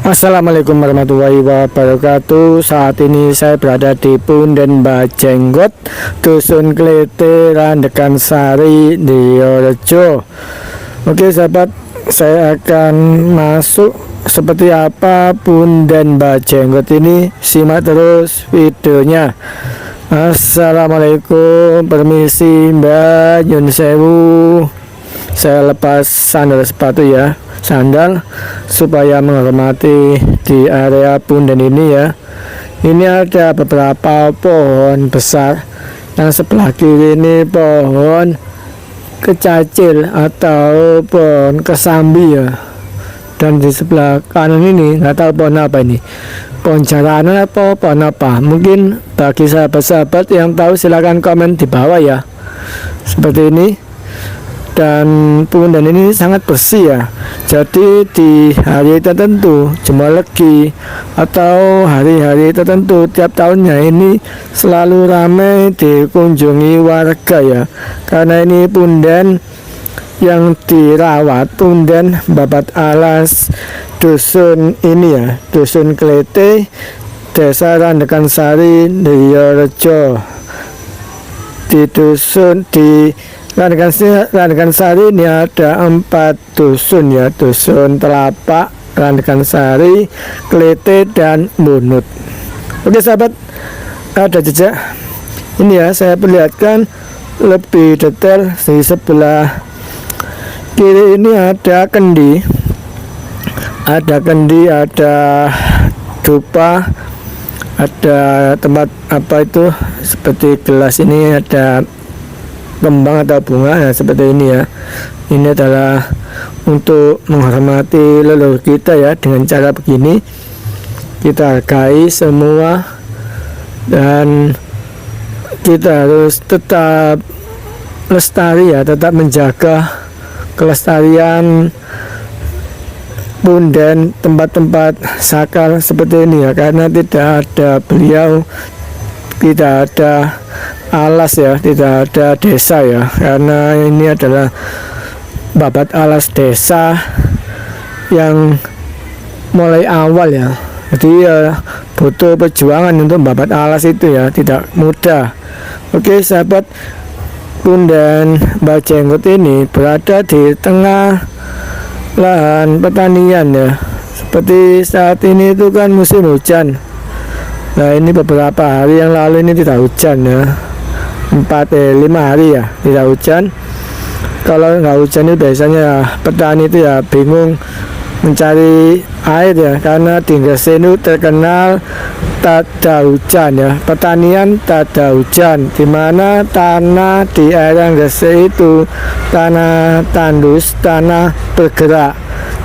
Assalamualaikum warahmatullahi wabarakatuh. Saat ini saya berada di Punden Bajenggot, Dusun Klete, Randekan Sari, Diorejo. Oke sahabat, saya akan masuk seperti apa Punden Bajenggot ini. Simak terus videonya. Assalamualaikum, permisi Mbak, nyun sewu. Saya lepas sandal sepatu ya, sandal supaya menghormati di area Punden ini ya. Ini ada beberapa pohon besar. Yang sebelah kiri ini pohon kecacil atau pohon kesambi ya. Dan di sebelah kanan ini nggak tahu pohon apa ini, pohon jaranan atau pohon apa. Mungkin bagi sahabat-sahabat yang tahu silahkan komen di bawah ya. Seperti ini. Dan Punden ini sangat bersih ya. Jadi di hari tertentu, Jemaah Legi atau hari-hari tertentu tiap tahunnya ini selalu ramai dikunjungi warga ya. Karena ini Punden yang dirawat, Punden Babat Alas, dusun ini ya, Dusun Klete, Desa Randekan Sari, Diorejo. Di dusun di Randekan Sari ini ada 4 dusun ya, Dusun Telapak, Randekan Sari, Klete, dan Bunut. Oke sahabat, ada jejak ini ya, saya perlihatkan lebih detail. Di sebelah kiri ini ada kendi, ada dupa, ada tempat apa itu seperti gelas, ini ada kembang atau bunga ya, seperti ini ya. Ini adalah untuk menghormati leluhur kita ya. Dengan cara begini kita hargai semua, dan kita harus tetap lestari ya, tetap menjaga kelestarian Punden, tempat-tempat sakral seperti ini ya. Karena tidak ada beliau, tidak ada alas ya, tidak ada desa ya. Karena ini adalah Babat Alas desa yang mulai awal ya. Jadi ya butuh perjuangan untuk Babat Alas itu ya, tidak mudah. Oke sahabat, Punden Bajenggot ini berada di tengah lahan pertanian ya. Seperti saat ini itu kan musim hujan. Nah ini beberapa hari yang lalu ini tidak hujan ya, 5 hari ya tidak hujan. Kalau nggak hujan itu biasanya petani itu ya bingung mencari air ya, karena di Gresik itu terkenal tak ada hujan ya, pertanian tak ada hujan, dimana tanah di area Gresik itu tanah tandus, tanah bergerak.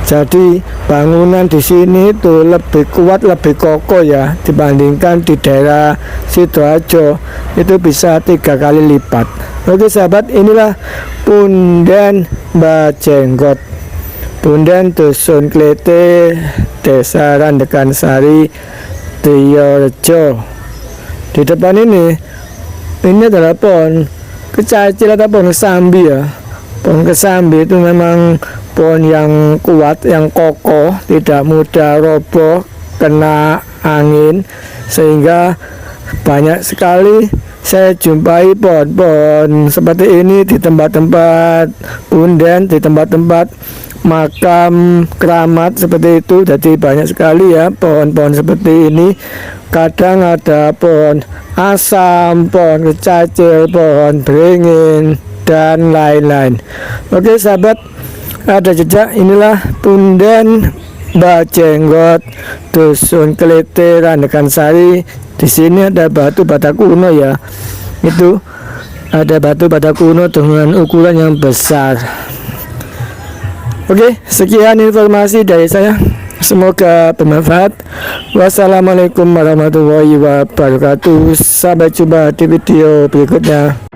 Jadi bangunan di sini itu lebih kuat, lebih kokoh ya, dibandingkan di daerah Sidoarjo itu bisa 3 kali lipat. Oke sahabat, inilah Punden Bajenggot, Punden Dusun Klete, Desa Randekan Sari, Diorejo. Di depan ini adalah pohon kecacil atau pohon kesambi ya. Pohon kesambi itu memang pohon yang kuat, yang kokoh, tidak mudah roboh kena angin, sehingga banyak sekali saya jumpai pohon-pohon seperti ini di tempat-tempat Punden, di tempat-tempat makam keramat seperti itu. Jadi banyak sekali ya pohon-pohon seperti ini. Kadang ada pohon asam, pohon kecacil, pohon beringin, dan lain-lain. Oke sahabat, ada jejak. Inilah Punden Bajenggot, Dusun Klete, Randekan Sari. Di sini ada batu bata kuno ya. Itu ada batu bata kuno dengan ukuran yang besar. Oke, sekian informasi dari saya. Semoga bermanfaat. Wassalamualaikum warahmatullahi wabarakatuh. Sampai jumpa di video berikutnya.